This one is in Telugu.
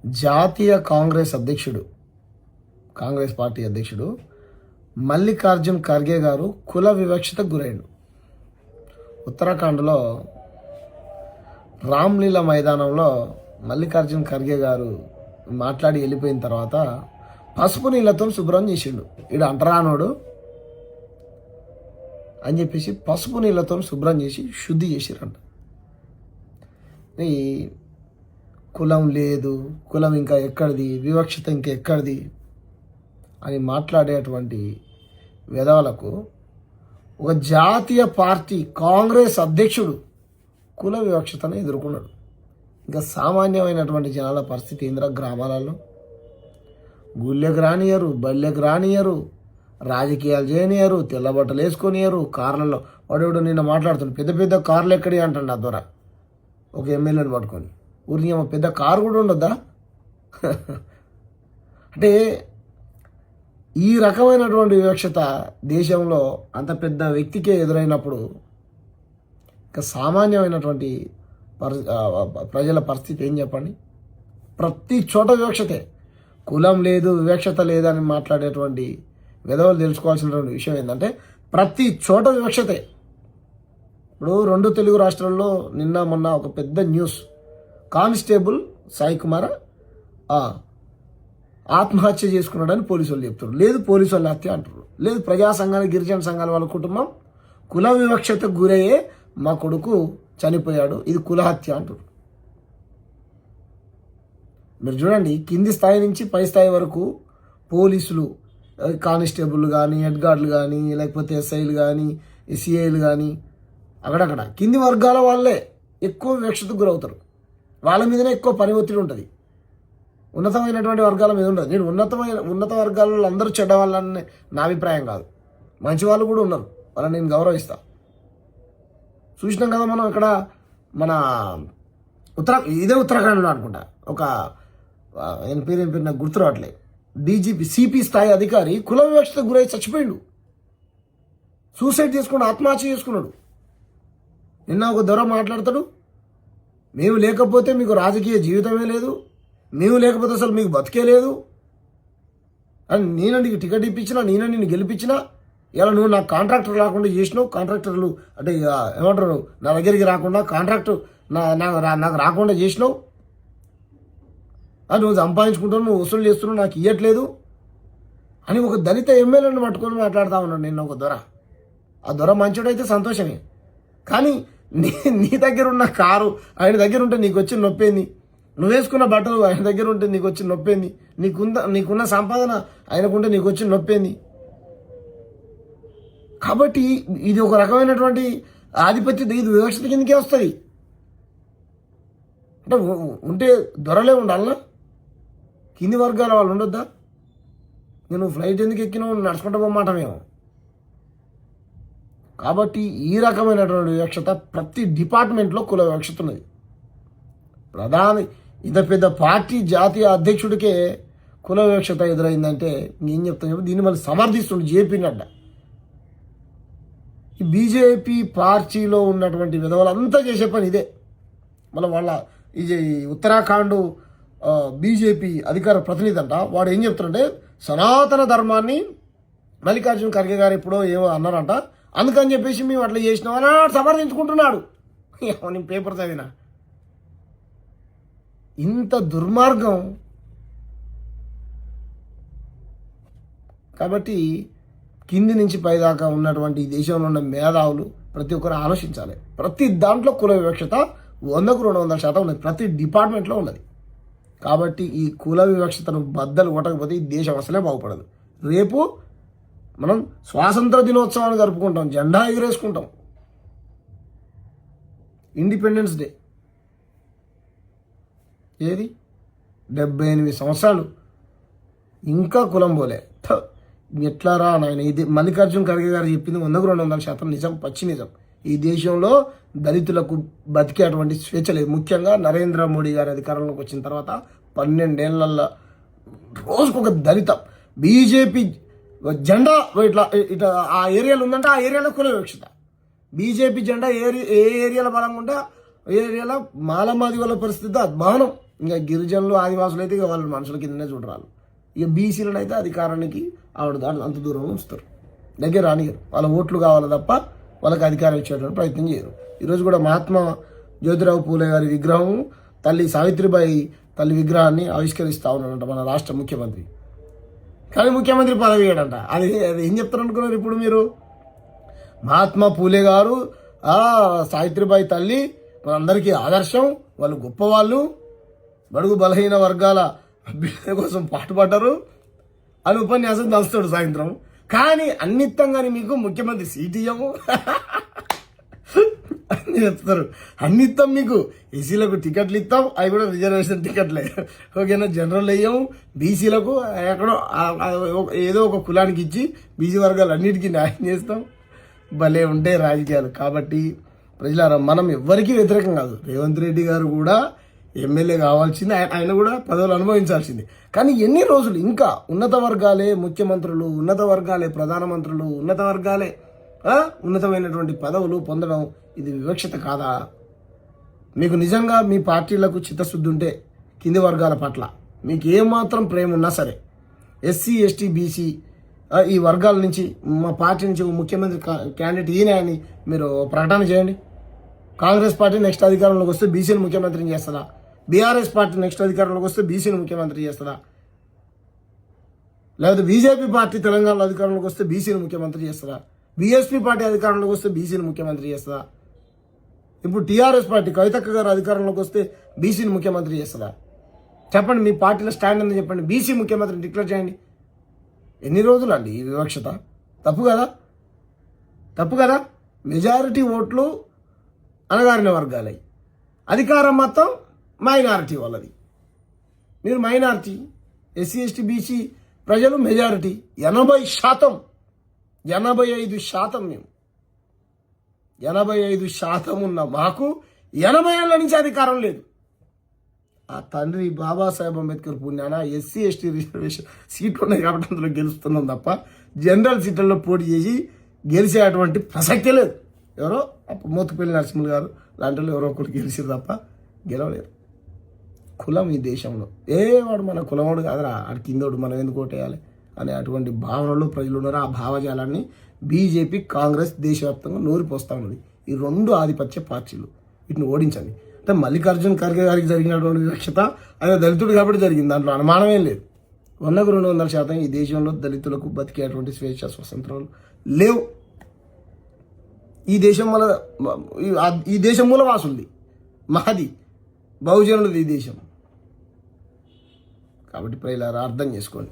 జాతీయ కాంగ్రెస్ పార్టీ అధ్యక్షుడు మల్లికార్జున్ ఖర్గే గారు కుల వివక్షతకు గురైండు. ఉత్తరాఖండ్లో రామ్లీలా మైదానంలో మల్లికార్జున్ ఖర్గే గారు మాట్లాడి వెళ్ళిపోయిన తర్వాత పసుపు నీళ్ళతో శుభ్రం చేసిండు. ఈడు అంటరానోడు అని చెప్పేసి పసుపు నీళ్ళతో శుభ్రం చేసి శుద్ధి చేసిరంట. ఈ కులం లేదు, కులం ఇంకా ఎక్కడిది, వివక్షత ఇంకా ఎక్కడిది అని మాట్లాడేటువంటి వెధవలకు ఒక జాతీయ పార్టీ కాంగ్రెస్ అధ్యక్షుడు కుల వివక్షతను ఎదుర్కొన్నాడు. ఇంకా సామాన్యమైనటువంటి జనాల పరిస్థితి ఏంద్ర గ్రామాలలో గుళ్ళెకు రానియరు, బళ్ళెకు రానియరు, రాజకీయాలు చేయనియరు, తెల్లబట్టలు వేసుకొనియరు, కార్లలో వాడు నిన్న మాట్లాడుతున్నాడు. పెద్ద పెద్ద కార్లు ఎక్కడి అంటాడు నా ద్వారా ఒక ఎమ్మెల్యేని పట్టుకొని. ఊరికి ఏమో పెద్ద కారు కూడా ఉండొద్దా? అంటే ఈ రకమైనటువంటి వివక్షత దేశంలో అంత పెద్ద వ్యక్తికే ఎదురైనప్పుడు ఇంకా సామాన్యమైనటువంటి ప్రజల పరిస్థితి ఏం చెప్పండి? ప్రతి చోట వివక్షతే. కులం లేదు, వివక్షత లేదని మాట్లాడేటువంటి విధవలు తెలుసుకోవాల్సినటువంటి విషయం ఏంటంటే ప్రతి చోట వివక్షతే. ఇప్పుడు 2 తెలుగు రాష్ట్రాల్లో నిన్న మొన్న ఒక పెద్ద న్యూస్, కానిస్టేబుల్ సాయి కుమార్ ఆత్మహత్య చేసుకున్నాడని పోలీసు వాళ్ళు చెప్తారు. లేదు పోలీసు వాళ్ళు హత్య అంటారు. లేదు ప్రజా సంఘాలు, గిరిజన సంఘాల వాళ్ళ కుటుంబం కుల వివక్షతకు గురయ్యే మా కొడుకు చనిపోయాడు, ఇది కుల హత్య అంటారు. మీరు చూడండి, కింది స్థాయి నుంచి పై స్థాయి వరకు పోలీసులు, కానిస్టేబుల్ కానీ, హెడ్ గార్డులు కానీ, లేకపోతే ఎస్ఐలు కానీ, సిఐలు కానీ, అక్కడక్కడ కింది వర్గాల వాళ్ళే ఎక్కువ వివక్షతకు గురవుతారు. వాళ్ళ మీదనే ఎక్కువ పని ఒత్తిడి ఉంటుంది. ఉన్నతమైనటువంటి వర్గాల మీద ఉండదు. నేను ఉన్నత వర్గాలలో అందరూ చెడ్డ వాళ్ళని నా అభిప్రాయం కాదు. మంచి వాళ్ళు కూడా ఉన్నారు, వాళ్ళని నేను గౌరవిస్తా. చూసినాం కదా మనం ఇక్కడ మన ఇదే ఉత్తరాఖండ్లో అనుకుంటా ఒక ఏం పేరు నాకు గుర్తు రావట్లేదు, డీజీపీ సిపి స్థాయి అధికారి కుల వివక్షతకు గురై చచ్చిపోయిండు. సూసైడ్ చేసుకున్నాడు, ఆత్మహత్య చేసుకున్నాడు. నిన్న ఒక దొర మాట్లాడతాడు, మేము లేకపోతే మీకు రాజకీయ జీవితమే లేదు, మేము లేకపోతే అసలు మీకు బతికే లేదు అని. నేను నీకు టికెట్ ఇప్పించినా, నేను నిన్ను గెలిపించినా, ఇలా నువ్వు నాకు కాంట్రాక్టర్ రాకుండా చేసినావు. కాంట్రాక్టర్లు అంటే ఏమంటారు, నా దగ్గరికి రాకుండా కాంట్రాక్ట్ నాకు రాకుండా చేసినావు అని నువ్వు సంపాదించుకుంటావు, నువ్వు వసూలు చేస్తున్నావు, నాకు ఇవ్వట్లేదు అని ఒక దళిత ఎమ్మెల్యేని పట్టుకొని మాట్లాడుతూ ఉన్నాడు నిన్న ఒక దొర. ఆ దొర మంచోడైతే సంతోషమే, కానీ నీ దగ్గర ఉన్న కారు ఆయన దగ్గర ఉంటే నీకు వచ్చి నొప్పేంది? నువ్వు వేసుకున్న బట్టలు ఆయన దగ్గర ఉంటే నీకు వచ్చి నొప్పేంది? నీకున్న సంపాదన ఆయనకుంటే నీకు వచ్చి నొప్పేంది? కాబట్టి ఇది ఒక రకమైనటువంటి ఆధిపత్య, ఇది వివక్షత కిందకే వస్తుంది. అంటే ఉంటే దొరలే ఉండాలనా? కింది వర్గాల వాళ్ళు ఉండొద్దా? నేను ఫ్లైట్ ఎందుకు ఎక్కినావు, నడుచుకుంటా పోమాటమేమో. కాబట్టి ఈ రకమైనటువంటి వివక్షత ప్రతి డిపార్ట్మెంట్లో కుల వివక్షత ఉన్నది. ఇంత పెద్ద పార్టీ జాతీయ అధ్యక్షుడికే కుల వివక్షత ఎదురైందంటే ఏం చెప్తాను? దీన్ని మళ్ళీ సమర్థిస్తుండే జేపీ నడ్డా. ఈ బీజేపీ పార్టీలో ఉన్నటువంటి విధవలంతా చేసే పని ఇదే. మళ్ళీ వాళ్ళ ఇది ఉత్తరాఖండ్ బీజేపీ అధికార ప్రతినిధి అంట, వాడు ఏం చెప్తాడంటే సనాతన ధర్మాన్ని మల్లికార్జున ఖర్గే గారు ఎప్పుడో ఏమో అన్నారంట, అందుకని చెప్పేసి మేము అట్లా చేసినామని సమర్థించుకుంటున్నాడు. నేను పేపర్ చదివినా. ఇంత దుర్మార్గం. కాబట్టి కింది నుంచి పైదాకా ఉన్నటువంటి ఈ దేశంలో ఉన్న మేధావులు ప్రతి ఒక్కరు ఆలోచించాలి. ప్రతి దాంట్లో కుల వివక్షత 100కు 200% ఉన్నది, ప్రతి డిపార్ట్మెంట్లో ఉన్నది. కాబట్టి ఈ కుల వివక్షతను బద్దలు కొట్టకపోతే ఈ దేశం అసలే బాగుపడదు. రేపు మనం స్వాతంత్ర దినోత్సవాన్ని జరుపుకుంటాం, జెండా ఎగురేసుకుంటాం, ఇండిపెండెన్స్ డే. ఏది 78 సంవత్సరాలు ఇంకా కులం పోలే. ఎట్లారా నాయన? ఇది మల్లికార్జున ఖర్గే గారు చెప్పింది 100కు 200% నిజం, పచ్చి నిజం. ఈ దేశంలో దళితులకు బతికేటువంటి స్వేచ్ఛ లేదు. ముఖ్యంగా నరేంద్ర మోడీ గారి అధికారంలోకి వచ్చిన తర్వాత 12 ఏళ్లలో రోజుకొక దళిత బీజేపీ జెండా ఇట్లా ఆ ఏరియాలో ఉందంటే ఆ ఏరియాలో కుల వివక్షత. బీజేపీ జెండా ఏ ఏరియాలో బలంగా ఉంటే ఏ ఏరియాలో మాలమాది వాళ్ళ పరిస్థితి అధ్వానం. ఇంకా గిరిజనులు ఆదివాసులు అయితే ఇక వాళ్ళ మనుషుల కిందనే చూడరాలు. ఇక బీసీలను అయితే అధికారానికి ఆవిడ దాని అంత దూరంలో ఉంచుతారు, దగ్గర రానియరు. వాళ్ళ ఓట్లు కావాలి తప్ప వాళ్ళకి అధికారం ఇచ్చేటువంటి ప్రయత్నం చేయరు. ఈరోజు కూడా మహాత్మా జ్యోతిరావు పూలే గారి విగ్రహం, తల్లి సావిత్రిబాయి తల్లి విగ్రహాన్ని ఆవిష్కరిస్తూ ఉన్నాడంట మన రాష్ట్ర ముఖ్యమంత్రి. కానీ ముఖ్యమంత్రి పదవి ఇయ్యడంట. అది ఏం చెప్తారు అనుకున్నారు ఇప్పుడు మీరు? మహాత్మా పూలే గారు సావిత్రిబాయి తల్లి మనందరికీ ఆదర్శం, వాళ్ళు గొప్పవాళ్ళు, బడుగు బలహీన వర్గాల అభ్యుదయ కోసం పాటుపడ్డారు అని ఉపన్యాసం తలుస్తాడు సాయంత్రం. కానీ అన్నిత్తంగాని మీకు ముఖ్యమంత్రి సీట్ ఇయ్యము అని చెప్తారు. అన్నిత్తం మీకు ఎస్సీలకు టికెట్లు ఇస్తాం, అవి కూడా రిజర్వేషన్ టికెట్లే, ఓకేనా. జనరల్ అయ్యాము, బీసీలకు ఎక్కడో ఏదో ఒక కులానికి ఇచ్చి బీసీ వర్గాలు అన్నిటికీ న్యాయం చేస్తాం. భలే ఉంటాయి రాజకీయాలు. కాబట్టి ప్రజలారా, మనం ఎవ్వరికీ వ్యతిరేకం కాదు. రేవంత్ రెడ్డి గారు కూడా ఎమ్మెల్యే కావాల్సింది, ఆయన కూడా పదవులు అనుభవించాల్సింది. కానీ ఎన్ని రోజులు ఇంకా ఉన్నత వర్గాలే ముఖ్యమంత్రులు, ఉన్నత వర్గాలే ప్రధానమంత్రులు, ఉన్నత వర్గాలే ఉన్నతమైనటువంటి పదవులు పొందడం, ఇది వివక్షత కాదా? మీకు నిజంగా మీ పార్టీలకు చిత్తశుద్ధి ఉంటే కింది వర్గాల పట్ల మీకు ఏమాత్రం ప్రేమ ఉన్నా సరే, ఎస్సీ ఎస్టీ బీసీ ఈ వర్గాల నుంచి మా పార్టీ నుంచి ముఖ్యమంత్రి క్యాండిడేట్ ఈయన అని మీరు ప్రకటన చేయండి. కాంగ్రెస్ పార్టీ నెక్స్ట్ అధికారంలోకి వస్తే బీసీని ముఖ్యమంత్రిని చేస్తుందా? బీఆర్ఎస్ పార్టీ నెక్స్ట్ అధికారంలోకి వస్తే బీసీని ముఖ్యమంత్రి చేస్తుందా? లేకపోతే బీజేపీ పార్టీ తెలంగాణలో అధికారంలోకి వస్తే బీసీని ముఖ్యమంత్రి చేస్తుందా? బీఎస్పీ పార్టీ అధికారంలోకి వస్తే బీసీని ముఖ్యమంత్రి చేస్తుందా? ఇప్పుడు టీఆర్ఎస్ పార్టీ కవితక్క గారు అధికారంలోకి వస్తే బీసీని ముఖ్యమంత్రి చేస్తుందా? చెప్పండి, మీ పార్టీలో స్టాండ్ అని చెప్పండి. బీసీ ముఖ్యమంత్రిని డిక్లేర్ చేయండి. ఎన్ని రోజులు అండి ఈ వివక్షత? తప్పు కదా, తప్పు కదా. మెజారిటీ ఓట్లు అణగారిన వర్గాలై, అధికారం మొత్తం మైనారిటీ వాళ్ళది. మీరు మైనారిటీ, ఎస్సీ ఎస్టీ బీసీ ప్రజలు మెజారిటీ. 80%, 85% మేము, 85% ఉన్న మాకు 80 ఏళ్ల నుంచి అధికారం లేదు. ఆ తండ్రి బాబాసాహెబ్ అంబేద్కర్ పుణ్యాన ఎస్సీ ఎస్టీ రిజర్వేషన్ సీట్లు ఉన్నాయి కాబట్టి అందులో గెలుస్తున్నాం తప్ప జనరల్ సీట్లలో పోటీ చేసి గెలిచేటువంటి ప్రసక్తే లేదు. ఎవరో మోతుపల్లి నరసింహులు గారు లాంటి వాళ్ళు ఎవరో ఒకరు గెలిచారు తప్ప గెలవలేరు. కులం ఈ దేశంలో వాడు మన కులవాడు కాదురా, ఆడు కిందోడు, మనం ఎందుకు ఓటేయాలి అనే అటువంటి భావనలు ప్రజలు ఉన్నారు. ఆ భావజాలాన్ని బీజేపీ కాంగ్రెస్ దేశవ్యాప్తంగా నూరిపోస్తూ ఉన్నది. ఈ రెండు ఆధిపత్య పార్టీలు, వీటిని ఓడించండి. అంటే మల్లికార్జున ఖర్గే గారికి జరిగినటువంటి వివక్షత ఆయన దళితుడు కాబట్టి జరిగింది, దాంట్లో అనుమానమేం లేదు. 100కు 200% ఈ దేశంలో దళితులకు బతికేటువంటి స్వేచ్ఛ స్వతంత్రాలు లేవు. ఈ దేశం మూలవాసులది, మాది, బహుజనులది ఈ దేశం. కాబట్టి ప్రజలారా అర్థం చేసుకోండి.